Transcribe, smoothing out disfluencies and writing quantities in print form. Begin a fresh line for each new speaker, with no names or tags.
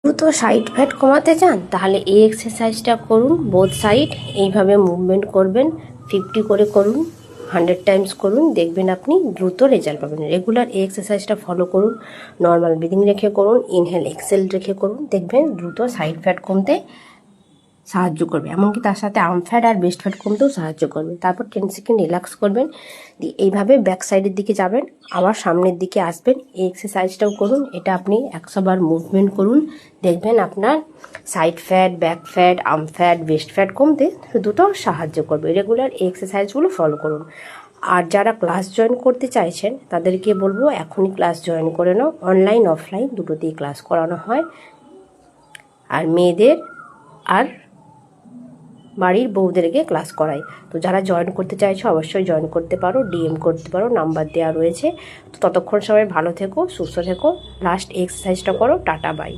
দ্রুত side fat কমাতে চান তাহলে এই এক্সারসাইজটা করুন। বোথ সাইড এইভাবে মুভমেন্ট করবেন, 50 করে করুন, 100 টাইমস করুন, দেখবেন আপনি দ্রুত রেজাল্ট পাবেন। রেগুলার এই এক্সারসাইজটা ফলো করুন, নর্মাল ব্রিদিং রেখে করুন, ইনহেল এক্সেল রেখে করুন, দেখবেন দ্রুত সাইড ফ্যাট কমতে সাহায্য করবে, এমনকি তার সাথে আর্ম ফ্যাট আর বেস্ট ফ্যাট কমতেও সাহায্য করবে। তারপর 10 সেকেন্ড রিল্যাক্স করবেন, দিয়ে এইভাবে ব্যাক সাইডের দিকে যাবেন, আবার সামনের দিকে আসবেন। এই এক্সারসাইজটাও করুন, এটা আপনি 100 বার মুভমেন্ট করুন, দেখবেন আপনার side fat, back fat, arm fat, best fat কমতে দুটো সাহায্য করবে। রেগুলার এই এক্সারসাইজগুলো ফলো করুন। আর যারা ক্লাস জয়েন করতে চাইছেন তাদেরকে বলবো এখনই ক্লাস জয়েন করে নাও। অনলাইন অফলাইন দুটোতেই ক্লাস করানো হয়। আর মেয়েদের আর বাড়ির বউদেরকে ক্লাস করাই। তো যারা জয়েন করতে চাইছো অবশ্যই জয়েন করতে পারো, ডিএম করতে পারো, নাম্বার দেওয়া রয়েছে। তো ততক্ষণ সবাই ভালো থেকো, সুস্থ থেকো, লাস্ট এক্সারসাইজটা করো। Tata, by.